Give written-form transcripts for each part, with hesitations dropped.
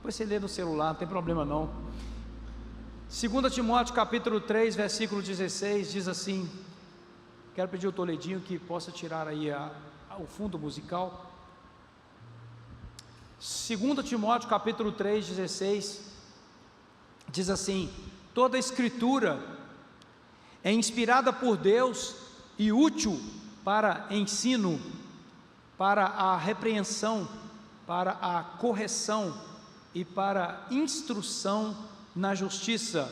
Depois você lê no celular, não tem problema não. 2 Timóteo capítulo 3, versículo 16, diz assim, quero pedir ao Toledinho que possa tirar aí o fundo musical. 2 Timóteo capítulo 3, 16, diz assim: toda a escritura é inspirada por Deus e útil para ensino, para a repreensão, para a correção e para instrução na justiça,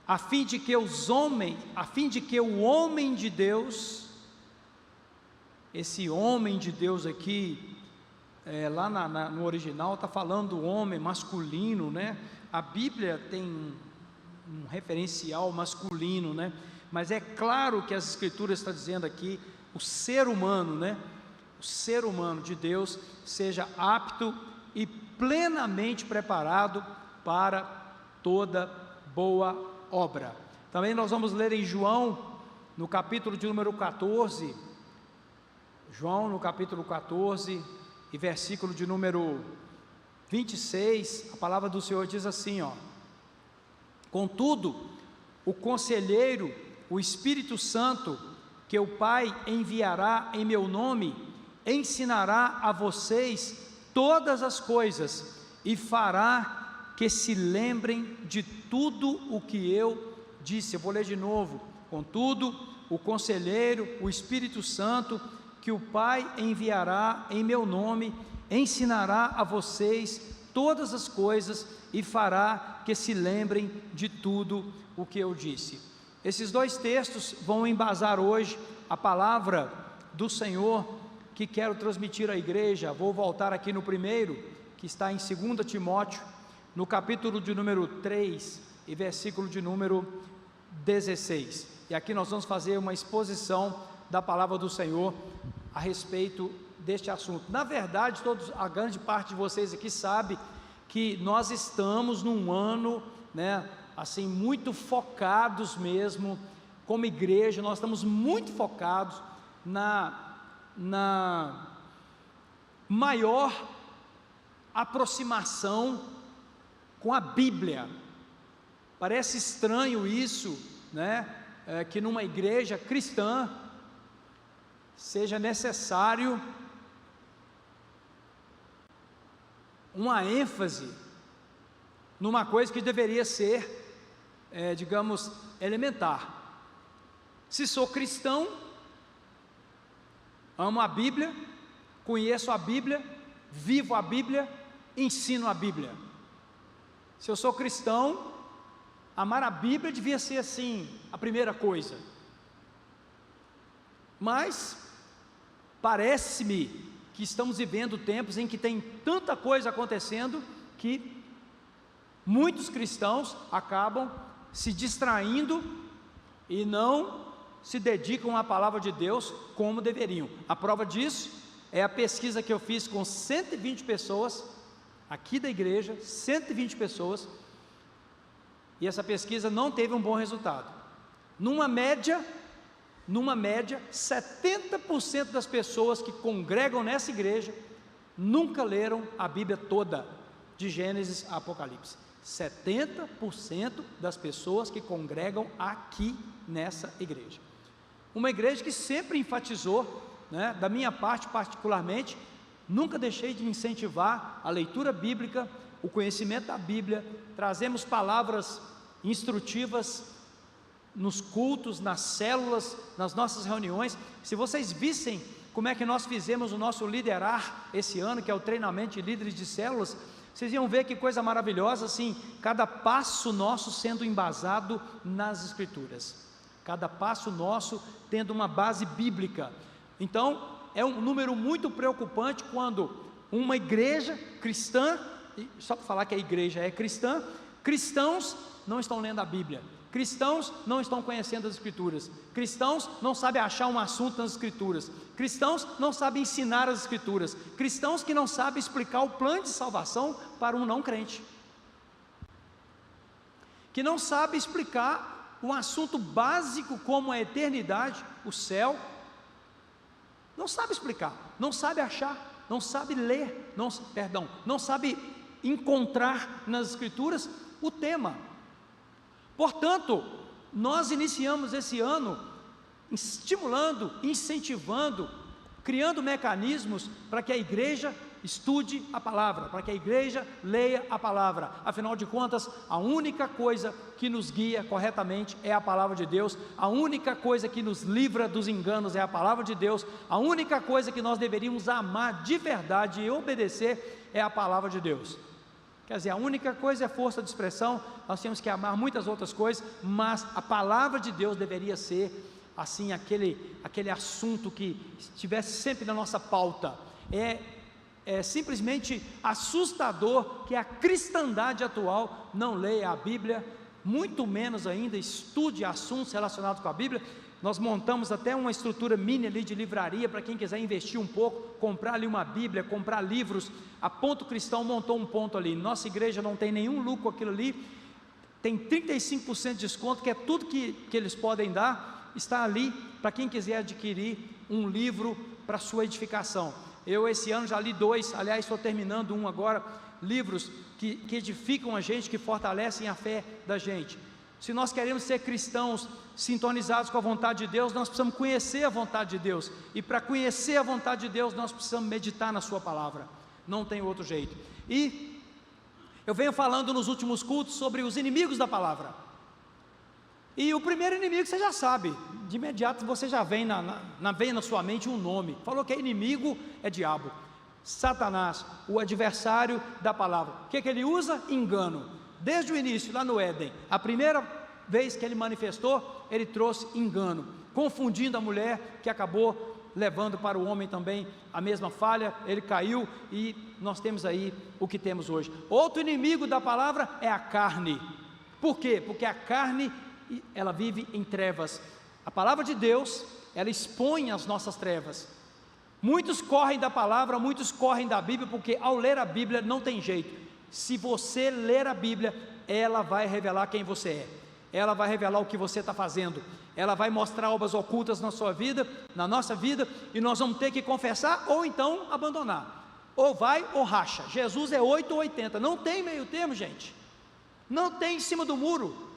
a fim de que o homem de Deus, esse homem de Deus aqui, lá no original está falando do homem masculino, né? A Bíblia tem um referencial masculino, né? Mas é claro que as Escrituras estão dizendo aqui, o ser humano, né? O ser humano de Deus seja apto e plenamente preparado para toda boa obra. Também nós vamos ler em João, no capítulo de número 14, João no capítulo 14 e versículo de número 26, a palavra do Senhor diz assim, ó: contudo, o conselheiro, o Espírito Santo, que o Pai enviará em meu nome, ensinará a vocês todas as coisas e fará que se lembrem de tudo o que eu disse. Eu vou ler de novo. Contudo, o conselheiro, o Espírito Santo, que o Pai enviará em meu nome, ensinará a vocês todas as coisas e fará que se lembrem de tudo o que eu disse. Esses dois textos vão embasar hoje a palavra do Senhor que quero transmitir à igreja. Vou voltar aqui no primeiro, que está em 2 Timóteo, no capítulo de número 3 e versículo de número 16. E aqui nós vamos fazer uma exposição da palavra do Senhor a respeito deste assunto. Na verdade, a grande parte de vocês aqui sabe que nós estamos num ano, né, assim, muito focados mesmo, como igreja, nós estamos muito focados na maior aproximação com a Bíblia. Parece estranho isso, né, que numa igreja cristã seja necessário uma ênfase numa coisa que deveria ser, digamos, elementar. Se sou cristão, amo a Bíblia, conheço a Bíblia, vivo a Bíblia, ensino a Bíblia. Se eu sou cristão, amar a Bíblia devia ser assim, a primeira coisa. Mas parece-me que estamos vivendo tempos em que tem tanta coisa acontecendo que muitos cristãos acabam se distraindo e não se dedicam à palavra de Deus como deveriam. A prova disso é a pesquisa que eu fiz com 120 pessoas aqui da igreja, 120 pessoas, e essa pesquisa não teve um bom resultado. Numa média, 70% das pessoas que congregam nessa igreja nunca leram a Bíblia toda, de Gênesis a Apocalipse. 70% das pessoas que congregam aqui nessa igreja. Uma igreja que sempre enfatizou, né, da minha parte particularmente, nunca deixei de incentivar a leitura bíblica, o conhecimento da Bíblia. Trazemos palavras instrutivas nos cultos, nas células, nas nossas reuniões. Se vocês vissem como é que nós fizemos o nosso liderar esse ano, que é o treinamento de líderes de células, vocês iam ver que coisa maravilhosa, assim, cada passo nosso sendo embasado nas Escrituras, cada passo nosso tendo uma base bíblica. Então, é um número muito preocupante quando uma igreja cristã, só para falar que a igreja é cristã, cristãos não estão lendo a Bíblia, cristãos não estão conhecendo as Escrituras, cristãos não sabem achar um assunto nas Escrituras, cristãos não sabem ensinar as Escrituras, cristãos que não sabem explicar o plano de salvação para um não crente, que não sabe explicar um assunto básico como a eternidade, o céu. Não sabe explicar, não sabe achar, não sabe ler, não sabe encontrar nas Escrituras o tema. Portanto, nós iniciamos esse ano estimulando, incentivando, criando mecanismos para que a igreja estude a palavra, para que a igreja leia a palavra. Afinal de contas, a única coisa que nos guia corretamente é a palavra de Deus, a única coisa que nos livra dos enganos é a palavra de Deus, a única coisa que nós deveríamos amar de verdade e obedecer é a palavra de Deus. Quer dizer, a única coisa é força de expressão, nós temos que amar muitas outras coisas, mas a palavra de Deus deveria ser assim, aquele assunto que estivesse sempre na nossa pauta. É simplesmente assustador que a cristandade atual não leia a Bíblia, muito menos ainda estude assuntos relacionados com a Bíblia. Nós montamos até uma estrutura mini ali de livraria, para quem quiser investir um pouco, comprar ali uma Bíblia, comprar livros. A Ponto Cristão montou um ponto ali, nossa igreja não tem nenhum lucro com aquilo ali, tem 35% de desconto, que é tudo que eles podem dar, está ali, para quem quiser adquirir um livro para sua edificação. Eu esse ano já li 2, aliás estou terminando um agora, livros que edificam a gente, que fortalecem a fé da gente. Se nós queremos ser cristãos sintonizados com a vontade de Deus, nós precisamos conhecer a vontade de Deus, e para conhecer a vontade de Deus, nós precisamos meditar na sua palavra, não tem outro jeito. E eu venho falando nos últimos cultos sobre os inimigos da palavra, e o primeiro inimigo você já sabe, de imediato você já vem na sua mente um nome, falou que é inimigo, é diabo, Satanás, o adversário da palavra. O que ele usa? Engano. Desde o início, lá no Éden, a primeira vez que ele manifestou, ele trouxe engano, confundindo a mulher, que acabou levando para o homem também a mesma falha, ele caiu, e nós temos aí o que temos hoje. Outro inimigo da palavra é a carne. Por quê? Porque a carne, ela vive em trevas. A palavra de Deus, ela expõe as nossas trevas. Muitos correm da palavra, muitos correm da Bíblia, porque ao ler a Bíblia não tem jeito. Se você ler a Bíblia, ela vai revelar quem você é, ela vai revelar o que você está fazendo, ela vai mostrar obras ocultas na sua vida, na nossa vida, e nós vamos ter que confessar, ou então abandonar, ou vai ou racha. Jesus é 8 ou 80, não tem meio termo, gente, não tem em cima do muro.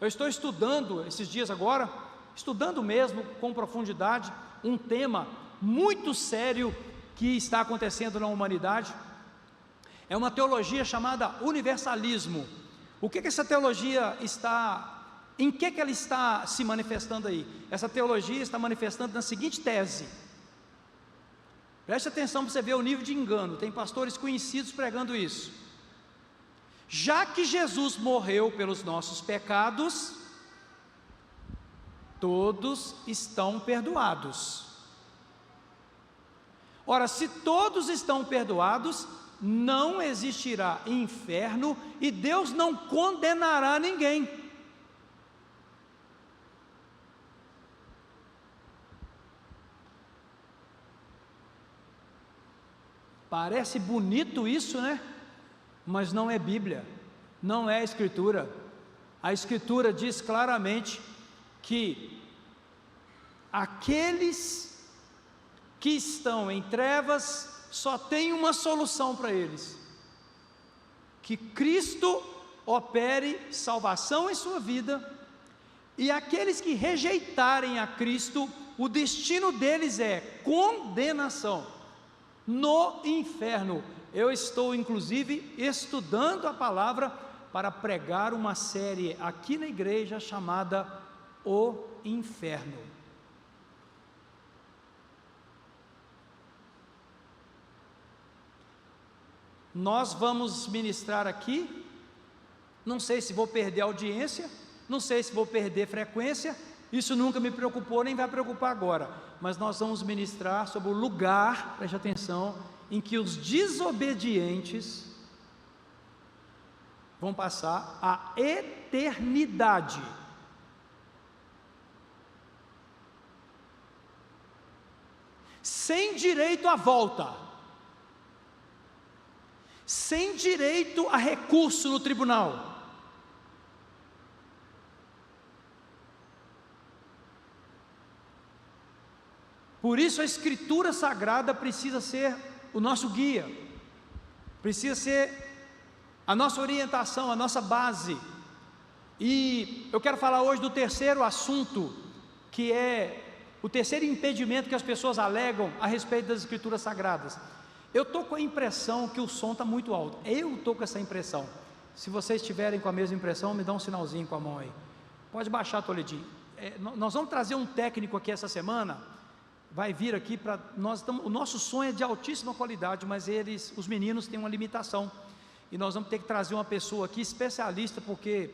Eu estou estudando esses dias agora, estudando mesmo com profundidade, um tema muito sério que está acontecendo na humanidade. É uma teologia chamada universalismo. O que essa teologia está, em que ela está se manifestando aí? Essa teologia está manifestando na seguinte tese, preste atenção para você ver o nível de engano, tem pastores conhecidos pregando isso. Já que Jesus morreu pelos nossos pecados, todos estão perdoados. Ora, se todos estão perdoados, não existirá inferno e Deus não condenará ninguém. Parece bonito isso, né? Mas não é Bíblia, não é a Escritura. A Escritura diz claramente que aqueles que estão em trevas só tem uma solução para eles: que Cristo opere salvação em sua vida, e aqueles que rejeitarem a Cristo, o destino deles é condenação no inferno. Eu estou inclusive estudando a palavra para pregar uma série aqui na igreja chamada O Inferno. Nós vamos ministrar aqui, não sei se vou perder audiência, não sei se vou perder frequência, isso nunca me preocupou, nem vai preocupar agora, mas nós vamos ministrar sobre o lugar, preste atenção, em que os desobedientes vão passar a eternidade. Sem direito à volta, sem direito a recurso no tribunal. Por isso a Escritura Sagrada precisa ser o nosso guia, precisa ser a nossa orientação, a nossa base. E eu quero falar hoje do terceiro assunto, que é o terceiro impedimento que as pessoas alegam a respeito das Escrituras Sagradas. Eu estou com a impressão que o som está muito alto. Eu estou com essa impressão. Se vocês estiverem com a mesma impressão, me dá um sinalzinho com a mão aí. Pode baixar, Toledinho. Nós vamos trazer um técnico aqui essa semana. Vai vir aqui para nós. O nosso som é de altíssima qualidade, mas os meninos têm uma limitação. E nós vamos ter que trazer uma pessoa aqui especialista, porque,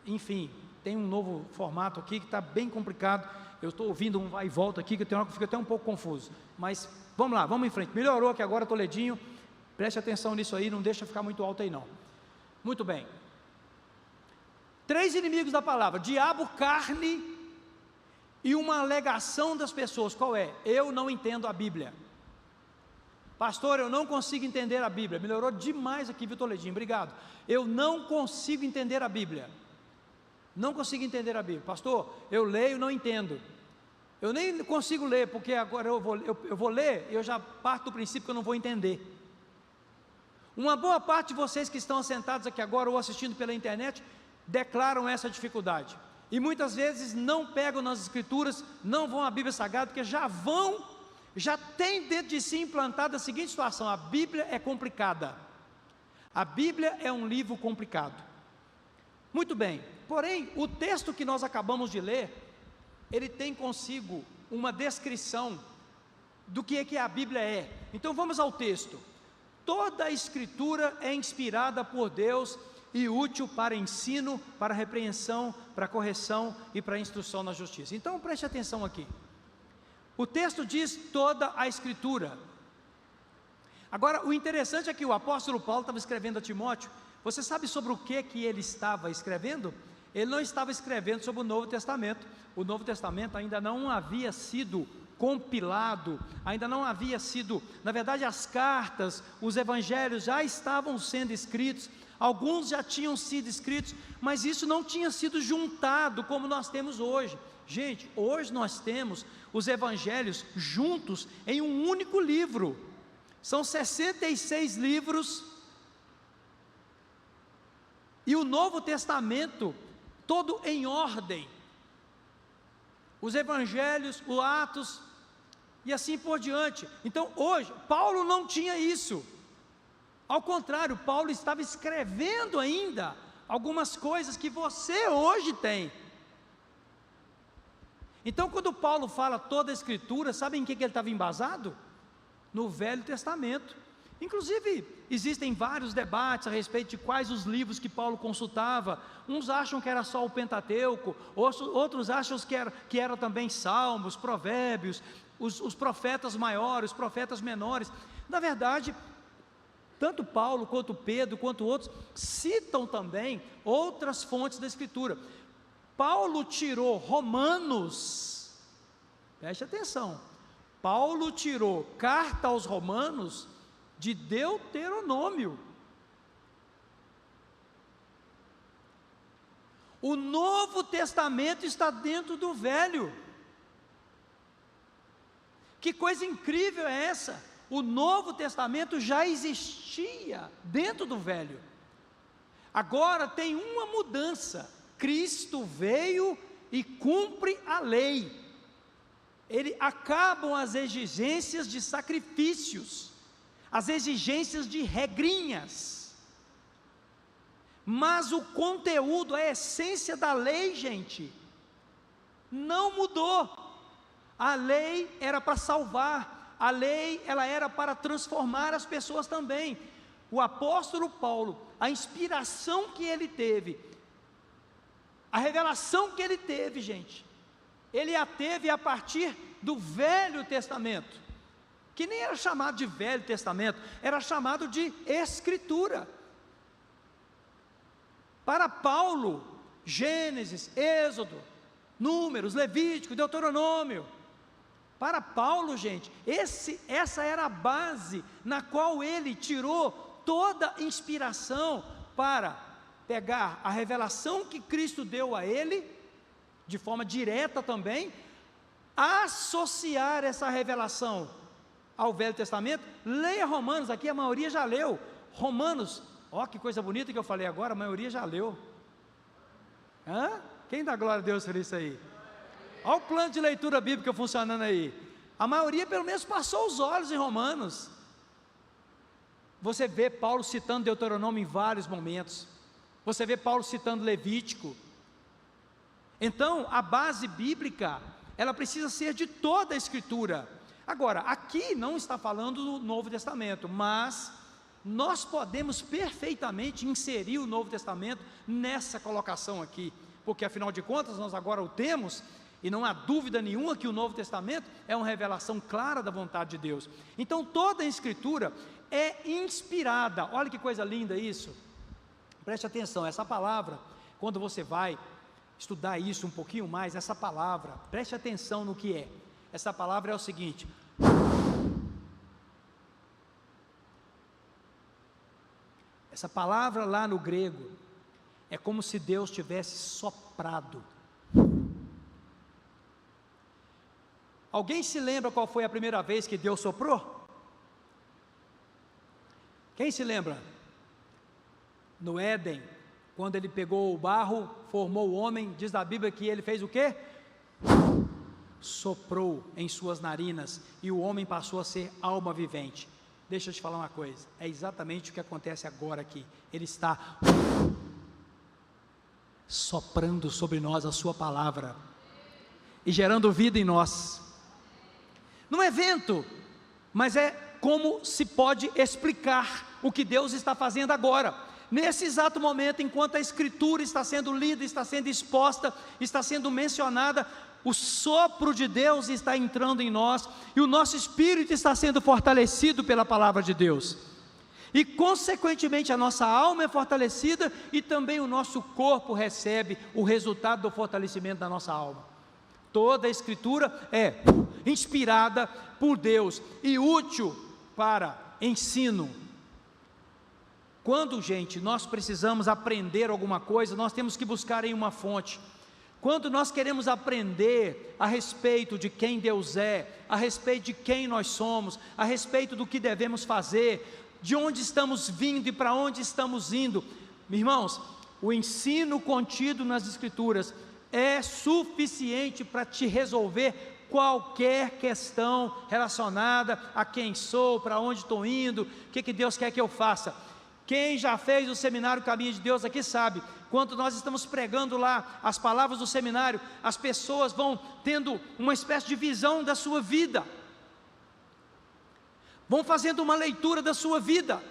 enfim, tem um novo formato aqui que está bem complicado. Eu estou ouvindo um vai e volta aqui, que eu tenho hora que fica até um pouco confuso. Mas vamos lá, vamos em frente. Melhorou aqui agora, Toledinho. Preste atenção nisso aí, não deixa ficar muito alto aí não. Muito bem. 3 inimigos da palavra: diabo, carne e uma alegação das pessoas. Qual é? Eu não entendo a Bíblia. Pastor, eu não consigo entender a Bíblia. Melhorou demais aqui, viu, Toledinho? Obrigado. Eu não consigo entender a Bíblia. Não consigo entender a Bíblia. Pastor, eu leio e não entendo. Eu nem consigo ler, porque agora eu vou ler e eu já parto do princípio que eu não vou entender. Uma boa parte de vocês que estão assentados aqui agora ou assistindo pela internet declaram essa dificuldade. E muitas vezes não pegam nas Escrituras, não vão à Bíblia Sagrada, porque já tem dentro de si implantada a seguinte situação: a Bíblia é complicada. A Bíblia é um livro complicado. Muito bem, porém, o texto que nós acabamos de ler, ele tem consigo uma descrição do que a Bíblia é. Então vamos ao texto. Toda a Escritura é inspirada por Deus e útil para ensino, para repreensão, para correção e para instrução na justiça. Então preste atenção aqui. O texto diz toda a Escritura. Agora, o interessante é que o apóstolo Paulo estava escrevendo a Timóteo. Você sabe sobre o que ele estava escrevendo? Ele não estava escrevendo sobre o Novo Testamento. O Novo Testamento ainda não havia sido compilado, ainda não havia sido, na verdade, as cartas, os evangelhos já estavam sendo escritos, alguns já tinham sido escritos, mas isso não tinha sido juntado como nós temos hoje. Gente, hoje nós temos os evangelhos juntos em um único livro. São 66 livros, e o Novo Testamento todo em ordem. Os evangelhos, os Atos e assim por diante. Então hoje, Paulo não tinha isso. Ao contrário, Paulo estava escrevendo ainda algumas coisas que você hoje tem. Então quando Paulo fala toda a Escritura, sabe em que ele estava embasado? No Velho Testamento. Inclusive, existem vários debates a respeito de quais os livros que Paulo consultava. Uns acham que era só o Pentateuco, outros acham que era também Salmos, Provérbios, os profetas maiores, os profetas menores. Na verdade, tanto Paulo, quanto Pedro, quanto outros, citam também outras fontes da Escritura. Paulo tirou Romanos, preste atenção, Paulo tirou carta aos Romanos de Deuteronômio. O Novo Testamento está dentro do Velho. Que coisa incrível é essa? O Novo Testamento já existia dentro do Velho. Agora tem uma mudança: Cristo veio e cumpre a lei. Acabam as exigências de sacrifícios, as exigências de regrinhas, mas o conteúdo, a essência da lei, gente, não mudou. A lei era para salvar, a lei ela era para transformar as pessoas também. O apóstolo Paulo, a inspiração que ele teve, a revelação que ele teve, gente, ele a teve a partir do Velho Testamento, que nem era chamado de Velho Testamento, era chamado de Escritura. Para Paulo, Gênesis, Êxodo, Números, Levítico, Deuteronômio. Para Paulo, gente, essa era a base na qual ele tirou toda a inspiração para pegar a revelação que Cristo deu a ele, de forma direta também, associar essa revelação ao Velho Testamento. Leia Romanos, aqui a maioria já leu Romanos. Ó, que coisa bonita que eu falei agora, a maioria já leu. Quem dá glória a Deus por isso aí? Olha o plano de leitura bíblica funcionando aí. A maioria pelo menos passou os olhos em Romanos. Você vê Paulo citando Deuteronômio em vários momentos. Você vê Paulo citando Levítico. Então, a base bíblica, ela precisa ser de toda a Escritura. Agora, aqui não está falando do Novo Testamento, mas nós podemos perfeitamente inserir o Novo Testamento nessa colocação aqui, porque afinal de contas nós agora o temos, e não há dúvida nenhuma que o Novo Testamento é uma revelação clara da vontade de Deus. Então toda a Escritura é inspirada. Olha que coisa linda isso. Preste atenção, essa palavra, quando você vai estudar isso um pouquinho mais, essa palavra, preste atenção no que é. Essa palavra é o seguinte: essa palavra lá no grego é como se Deus tivesse soprado. Alguém se lembra qual foi a primeira vez que Deus soprou? Quem se lembra? No Éden, quando ele pegou o barro, formou o homem, diz a Bíblia que ele fez o quê? Soprou em suas narinas, e o homem passou a ser alma vivente. Deixa eu te falar uma coisa, é exatamente o que acontece agora aqui. Ele está soprando sobre nós a sua palavra, e gerando vida em nós. Não é vento, mas é como se pode explicar o que Deus está fazendo agora. Nesse exato momento, enquanto a Escritura está sendo lida, está sendo exposta, está sendo mencionada, o sopro de Deus está entrando em nós, e o nosso espírito está sendo fortalecido pela palavra de Deus, e consequentemente a nossa alma é fortalecida, e também o nosso corpo recebe o resultado do fortalecimento da nossa alma. Toda a Escritura é inspirada por Deus, e útil para ensino. Quando, gente, nós precisamos aprender alguma coisa, nós temos que buscar em uma fonte. Quando nós queremos aprender a respeito de quem Deus é, a respeito de quem nós somos, a respeito do que devemos fazer, de onde estamos vindo e para onde estamos indo, irmãos, o ensino contido nas Escrituras é suficiente para te resolver qualquer questão relacionada a quem sou, para onde estou indo, o que Deus quer que eu faça. Quem já fez o seminário Caminho de Deus aqui sabe, quando nós estamos pregando lá as palavras do seminário, as pessoas vão tendo uma espécie de visão da sua vida, vão fazendo uma leitura da sua vida,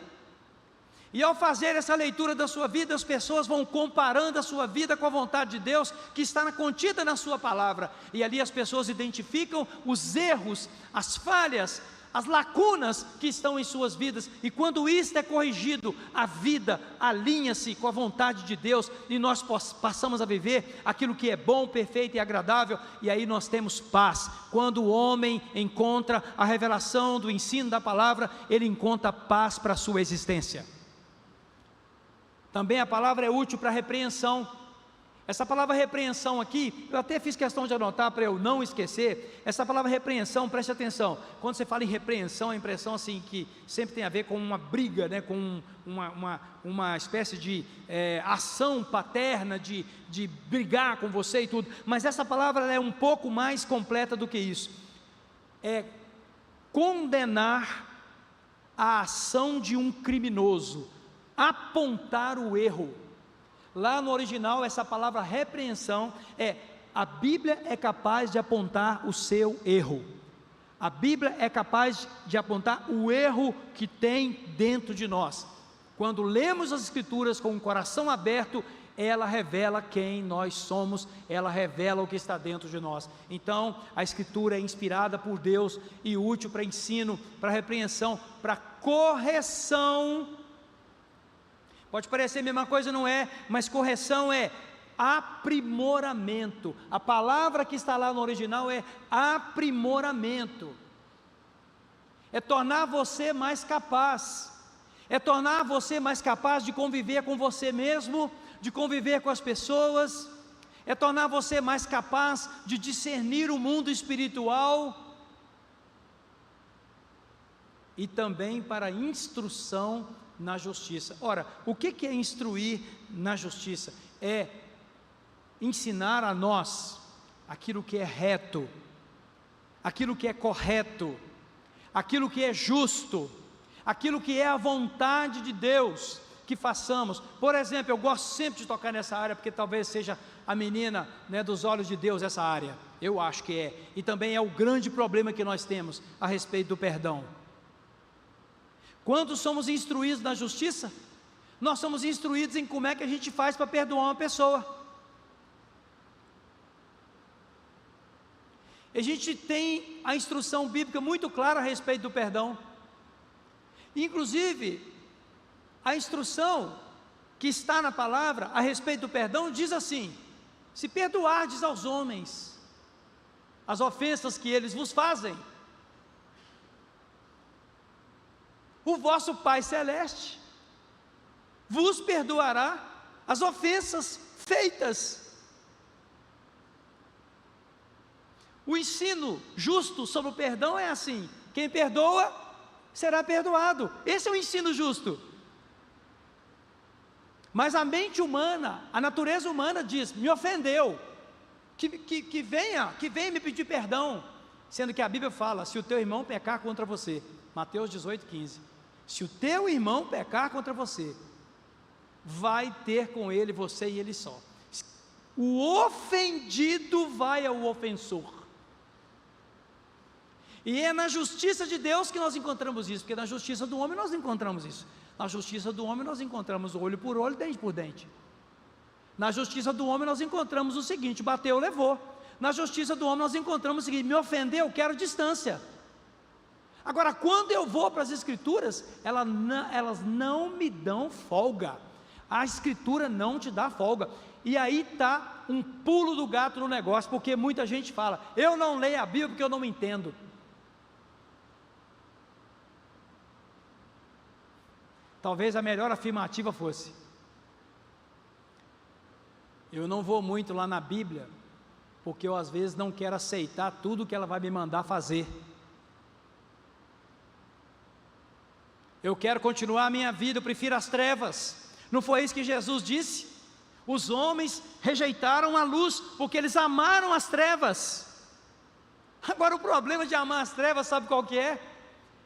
e ao fazer essa leitura da sua vida, as pessoas vão comparando a sua vida com a vontade de Deus, que está contida na sua palavra, e ali as pessoas identificam os erros, as falhas, as lacunas que estão em suas vidas, e quando isto é corrigido, a vida alinha-se com a vontade de Deus, e nós passamos a viver aquilo que é bom, perfeito e agradável, e aí nós temos paz. Quando o homem encontra a revelação do ensino da palavra, ele encontra paz para a sua existência. Também a palavra é útil para repreensão. Essa palavra repreensão aqui, eu até fiz questão de anotar para eu não esquecer. Essa palavra repreensão, preste atenção, quando você fala em repreensão, a impressão assim que sempre tem a ver com uma briga, né, com uma espécie de ação paterna, de brigar com você e tudo, mas essa palavra é um pouco mais completa do que isso. É condenar a ação de um criminoso, apontar o erro. Lá no original, essa palavra repreensão a Bíblia é capaz de apontar o seu erro. A Bíblia é capaz de apontar o erro que tem dentro de nós. Quando lemos as Escrituras com o coração aberto, ela revela quem nós somos, ela revela o que está dentro de nós. Então, a Escritura é inspirada por Deus e útil para ensino, para repreensão, para correção. Pode parecer a mesma coisa, não é, mas correção é aprimoramento. A palavra que está lá no original é aprimoramento. É tornar você mais capaz. É tornar você mais capaz de conviver com você mesmo, de conviver com as pessoas. É tornar você mais capaz de discernir o mundo espiritual. E também para instrução na justiça. Ora, o que é instruir na justiça? É ensinar a nós aquilo que é reto, aquilo que é correto, aquilo que é justo, aquilo que é a vontade de Deus que façamos. Por exemplo, eu gosto sempre de tocar nessa área, porque talvez seja a menina, né, dos olhos de Deus, essa área, eu acho que é, e também é o grande problema que nós temos a respeito do perdão. Quando somos instruídos na justiça, nós somos instruídos em como é que a gente faz para perdoar uma pessoa. A gente tem a instrução bíblica muito clara a respeito do perdão. Inclusive, a instrução que está na palavra a respeito do perdão diz assim: se perdoardes aos homens as ofensas que eles vos fazem, o vosso Pai Celeste vos perdoará as ofensas feitas. O ensino justo sobre o perdão é assim: quem perdoa será perdoado. Esse é o ensino justo. Mas a mente humana, a natureza humana diz: me ofendeu, que venha me pedir perdão. Sendo que a Bíblia fala: se o teu irmão pecar contra você, Mateus 18:15, se o teu irmão pecar contra você, vai ter com ele, você e ele só. O ofendido vai ao ofensor. E é na justiça de Deus que nós encontramos isso, porque na justiça do homem nós não encontramos isso. Na justiça do homem nós encontramos olho por olho, dente por dente. Na justiça do homem nós encontramos o seguinte: bateu, levou. Na justiça do homem nós encontramos o seguinte: me ofendeu, quero distância. Agora, quando eu vou para as Escrituras, elas não me dão folga. A Escritura não te dá folga. E aí está um pulo do gato no negócio, porque muita gente fala: eu não leio a Bíblia porque eu não me entendo. Talvez a melhor afirmativa fosse: eu não vou muito lá na Bíblia, porque eu às vezes não quero aceitar tudo que ela vai me mandar fazer. Eu quero continuar a minha vida, eu prefiro as trevas. Não foi isso que Jesus disse? Os homens rejeitaram a luz, porque eles amaram as trevas. Agora o problema de amar as trevas, sabe qual que é?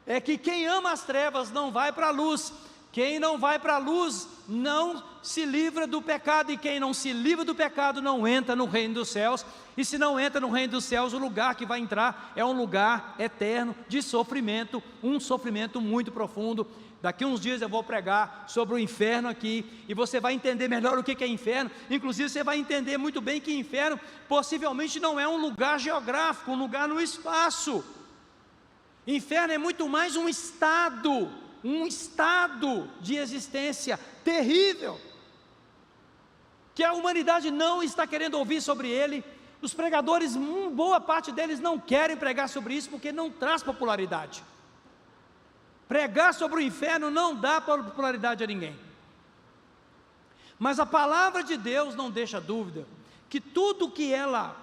É que quem ama as trevas não vai para a luz. Quem não vai para a luz não se livra do pecado, e quem não se livra do pecado não entra no reino dos céus. E se não entra no reino dos céus, o lugar que vai entrar é um lugar eterno de sofrimento, um sofrimento muito profundo. Daqui uns dias eu vou pregar sobre o inferno aqui, e você vai entender melhor o que é inferno. Inclusive você vai entender muito bem que inferno possivelmente não é um lugar geográfico, um lugar no espaço. Inferno é muito mais um estado de existência terrível, que a humanidade não está querendo ouvir sobre ele. Os pregadores, boa parte deles não querem pregar sobre isso, porque não traz popularidade. Pregar sobre o inferno não dá popularidade a ninguém. Mas a palavra de Deus não deixa dúvida que tudo que ela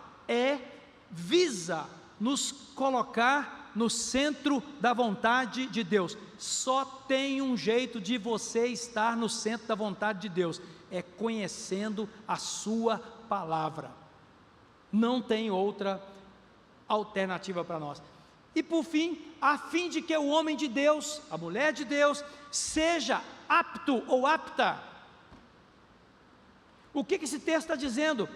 visa nos colocar no centro da vontade de Deus. Só tem um jeito de você estar no centro da vontade de Deus: é conhecendo a sua palavra. Não tem outra alternativa para nós. E por fim, a fim de que o homem de Deus, a mulher de Deus, seja apto ou apta. O que esse texto está dizendo?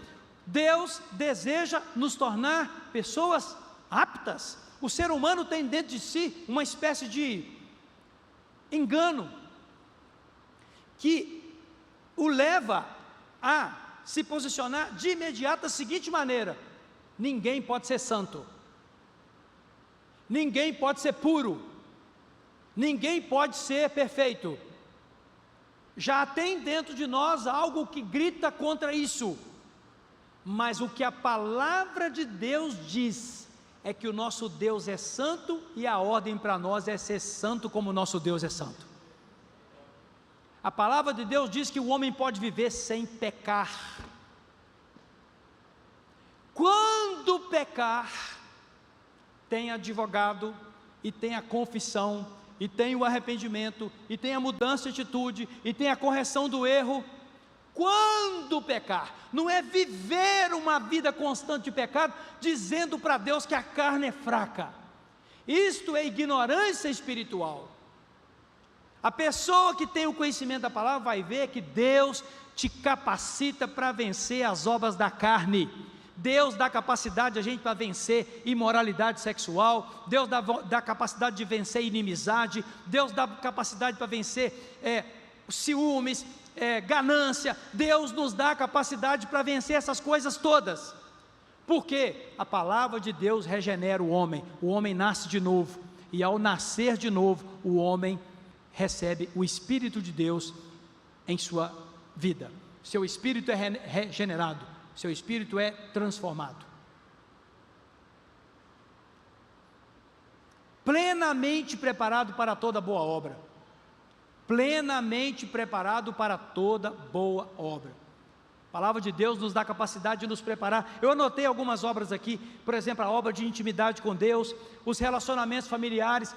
Deus deseja nos tornar pessoas aptas. O ser humano tem dentro de si uma espécie de engano que o leva a se posicionar de imediato da seguinte maneira: ninguém pode ser santo, ninguém pode ser puro, ninguém pode ser perfeito. Já tem dentro de nós algo que grita contra isso. Mas o que a palavra de Deus diz é que o nosso Deus é santo, e a ordem para nós é ser santo como o nosso Deus é santo. A palavra de Deus diz que o homem pode viver sem pecar. Quando pecar, tem advogado e tem a confissão e tem o arrependimento, e tem a mudança de atitude, e tem a correção do erro. Quando pecar? Não é viver uma vida constante de pecado, dizendo para Deus que a carne é fraca. Isto é ignorância espiritual. A pessoa que tem o conhecimento da palavra vai ver que Deus te capacita para vencer as obras da carne. Deus dá capacidade a gente para vencer imoralidade sexual, Deus dá capacidade de vencer inimizade, Deus dá capacidade para vencer ciúmes, ganância. Deus nos dá capacidade para vencer essas coisas todas, porque a palavra de Deus regenera o homem nasce de novo, e ao nascer de novo, o homem recebe o Espírito de Deus em sua vida, seu espírito é regenerado, seu espírito é transformado, plenamente preparado para toda boa obra, plenamente preparado para toda boa obra. A palavra de Deus nos dá capacidade de nos preparar. Eu anotei algumas obras aqui, por exemplo, a obra de intimidade com Deus, os relacionamentos familiares.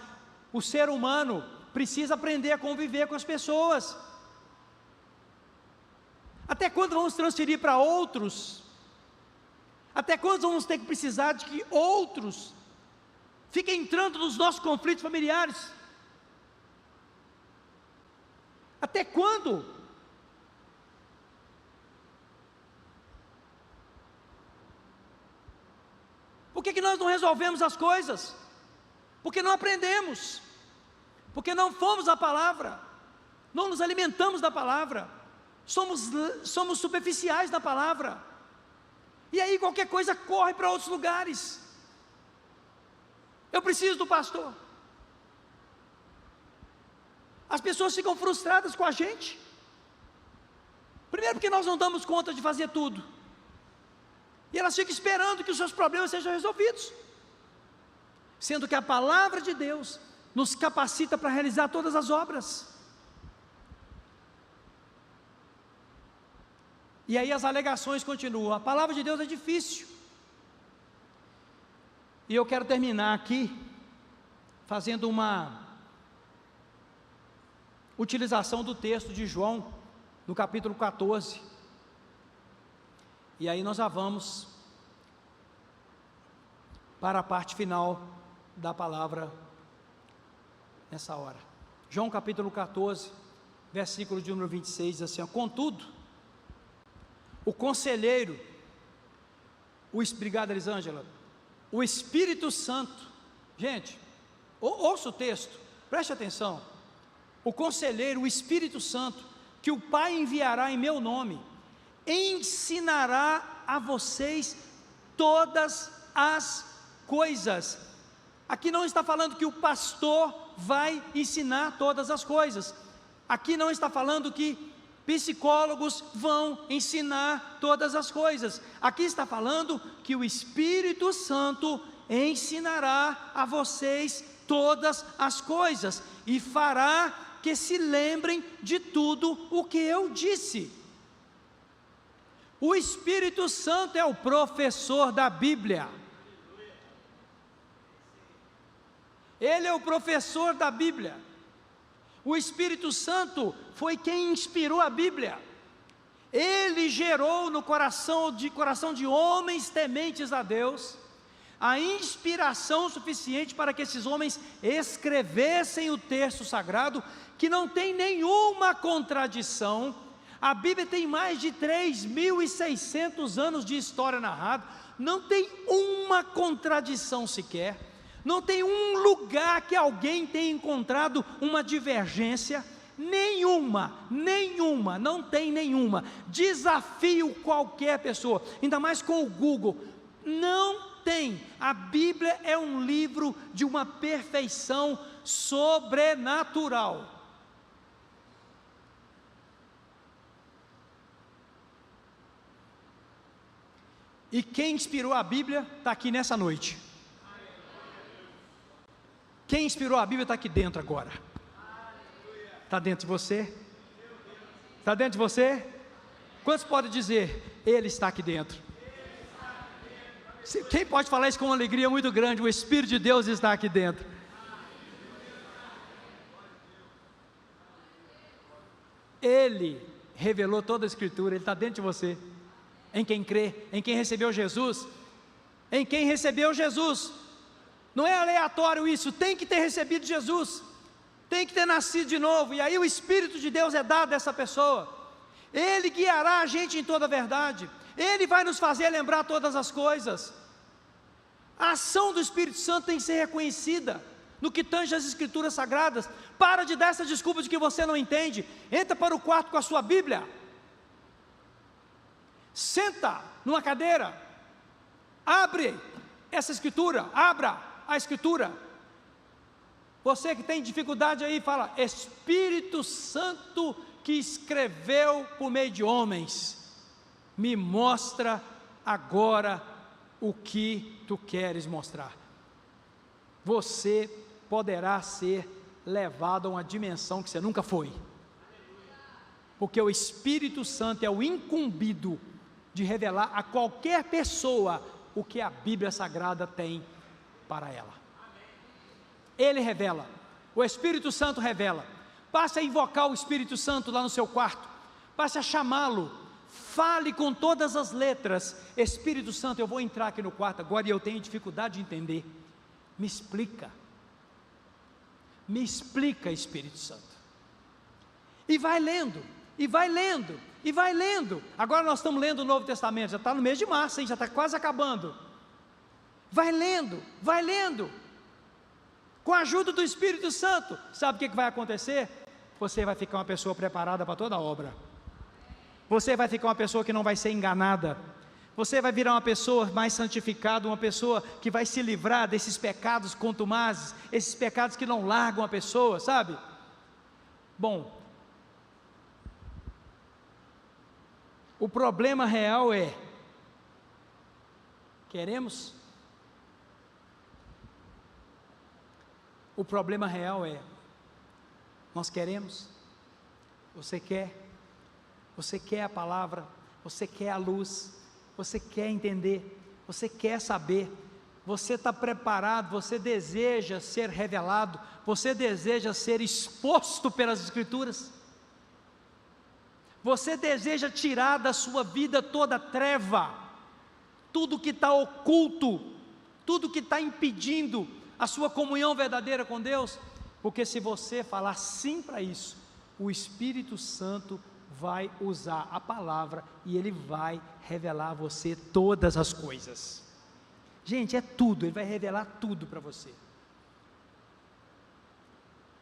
O ser humano precisa aprender a conviver com as pessoas. Até quando vamos transferir para outros? Até quando vamos ter que precisar de que outros fiquem entrando nos nossos conflitos familiares? Até quando? Por que nós não resolvemos as coisas? Porque não aprendemos, porque não fomos à palavra, não nos alimentamos da palavra, somos superficiais na palavra, e aí qualquer coisa corre para outros lugares. Eu preciso do pastor. As pessoas ficam frustradas com a gente, primeiro porque nós não damos conta de fazer tudo, e elas ficam esperando que os seus problemas sejam resolvidos, sendo que a palavra de Deus nos capacita para realizar todas as obras. E aí as alegações continuam. A palavra de Deus é difícil, e eu quero terminar aqui fazendo uma utilização do texto de João, no capítulo 14, e aí nós já vamos para a parte final da palavra nessa hora. João capítulo 14, versículo de número 26, diz assim: contudo, o conselheiro, obrigado Elisângela, o Espírito Santo, gente, ouça o texto, preste atenção, o conselheiro, o Espírito Santo, que o Pai enviará em meu nome, ensinará a vocês todas as coisas. Aqui não está falando que o pastor vai ensinar todas as coisas, aqui não está falando que psicólogos vão ensinar todas as coisas, aqui está falando que o Espírito Santo ensinará a vocês todas as coisas, e fará que se lembrem de tudo o que eu disse. O Espírito Santo é o professor da Bíblia, ele é o professor da Bíblia. O Espírito Santo foi quem inspirou a Bíblia, ele gerou no coração de homens tementes a Deus, a inspiração suficiente para que esses homens escrevessem o texto sagrado, que não tem nenhuma contradição. A Bíblia tem mais de 3.600 anos de história narrada, não tem uma contradição sequer, não tem um lugar que alguém tenha encontrado uma divergência, nenhuma, não tem nenhuma. Desafio qualquer pessoa, ainda mais com o Google, não tem. A Bíblia é um livro de uma perfeição sobrenatural. E quem inspirou a Bíblia está aqui nessa noite. Quem inspirou a Bíblia está aqui dentro agora. Está dentro de você? Está dentro de você? Quantos podem dizer, Ele está aqui dentro? Quem pode falar isso com uma alegria muito grande? O Espírito de Deus está aqui dentro. Ele revelou toda a Escritura, Ele está dentro de você, em quem crê, em quem recebeu Jesus, em quem recebeu Jesus. Não é aleatório isso, tem que ter recebido Jesus, tem que ter nascido de novo, e aí o Espírito de Deus é dado a essa pessoa. Ele guiará a gente em toda a verdade, Ele vai nos fazer lembrar todas as coisas. A ação do Espírito Santo tem que ser reconhecida no que tange as Escrituras Sagradas. Para de dar essa desculpa de que você não entende. Entra para o quarto com a sua Bíblia, senta numa cadeira, abre essa Escritura, abra a Escritura. Você que tem dificuldade aí, fala: Espírito Santo que escreveu por meio de homens, me mostra agora o que tu queres mostrar. Você poderá ser levado a uma dimensão que você nunca foi, porque o Espírito Santo é o incumbido de revelar a qualquer pessoa o que a Bíblia Sagrada tem para ela. Ele revela, o Espírito Santo revela. Passe a invocar o Espírito Santo lá no seu quarto, passe a chamá-lo, fale com todas as letras: Espírito Santo, eu vou entrar aqui no quarto agora e eu tenho dificuldade de entender, me explica, Espírito Santo. E vai lendo, e vai lendo, e vai lendo. Agora nós estamos lendo o Novo Testamento, já está no mês de março, hein? Já está quase acabando. Vai lendo, com a ajuda do Espírito Santo. Sabe o que vai acontecer? Você vai ficar uma pessoa preparada para toda a obra, você vai ficar uma pessoa que não vai ser enganada, você vai virar uma pessoa mais santificada, uma pessoa que vai se livrar desses pecados contumazes, esses pecados que não largam a pessoa, sabe? Bom, o problema real é: queremos? O problema real é: nós queremos? Você quer? Você quer a palavra? Você quer a luz? Você quer entender? Você quer saber? Você está preparado? Você deseja ser revelado? Você deseja ser exposto pelas Escrituras? Você deseja tirar da sua vida toda treva, tudo que está oculto, tudo que está impedindo a sua comunhão verdadeira com Deus? Porque se você falar sim para isso, o Espírito Santo vai usar a palavra e Ele vai revelar a você todas as coisas. Gente, é tudo, Ele vai revelar tudo para você.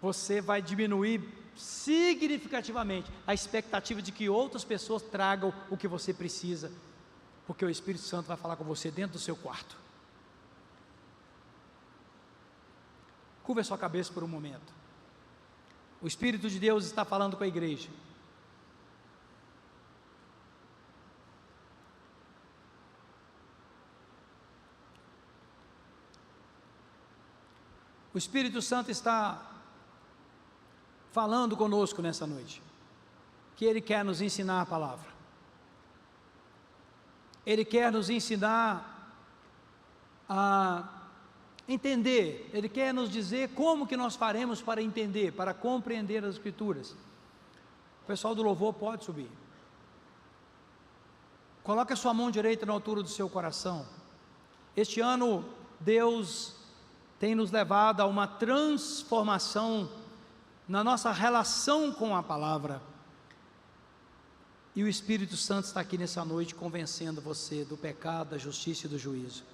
Você vai diminuir significativamente a expectativa de que outras pessoas tragam o que você precisa, porque o Espírito Santo vai falar com você dentro do seu quarto. Curva a sua cabeça por um momento. O Espírito de Deus está falando com a igreja. O Espírito Santo está falando conosco nessa noite, que Ele quer nos ensinar a palavra, Ele quer nos ensinar a entender, Ele quer nos dizer como que nós faremos para entender, para compreender as Escrituras. O pessoal do louvor pode subir. Coloque a sua mão direita na altura do seu coração. Este ano Deus tem nos levado a uma transformação na nossa relação com a palavra, e o Espírito Santo está aqui nessa noite convencendo você do pecado, da justiça e do juízo.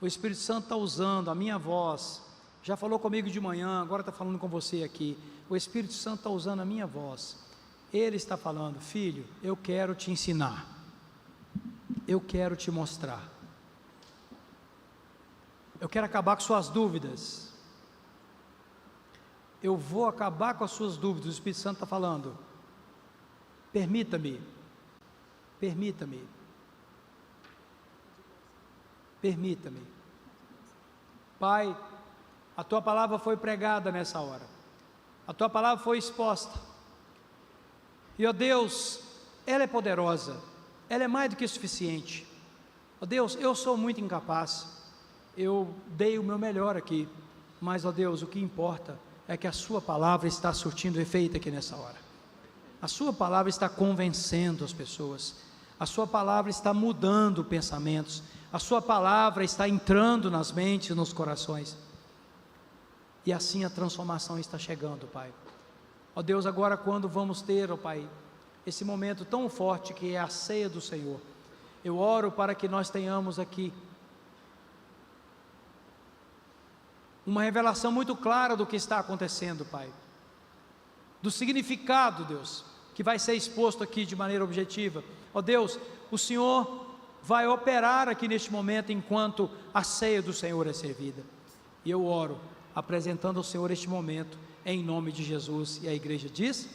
O Espírito Santo está usando a minha voz, já falou comigo de manhã, agora está falando com você aqui. O Espírito Santo está usando a minha voz, Ele está falando: filho, eu quero te ensinar, eu quero te mostrar, eu quero acabar com suas dúvidas, eu vou acabar com as suas dúvidas. O Espírito Santo está falando: permita-me, permita-me, permita-me. Pai, a Tua palavra foi pregada nessa hora, a Tua palavra foi exposta, e ó Deus, ela é poderosa, ela é mais do que suficiente. Ó Deus, eu sou muito incapaz, eu dei o meu melhor aqui, mas ó Deus, o que importa é que a Sua palavra está surtindo efeito aqui nessa hora. A sua palavra está convencendo as pessoas, a sua palavra está mudando pensamentos, a sua palavra está entrando nas mentes e nos corações, e assim a transformação está chegando, Pai. Ó Deus, agora quando vamos ter, ó Pai, esse momento tão forte que é a ceia do Senhor, eu oro para que nós tenhamos aqui uma revelação muito clara do que está acontecendo, Pai, do significado, Deus, que vai ser exposto aqui de maneira objetiva. Ó Deus, o Senhor vai operar aqui neste momento enquanto a ceia do Senhor é servida, e eu oro apresentando ao Senhor este momento, em nome de Jesus, e a igreja diz...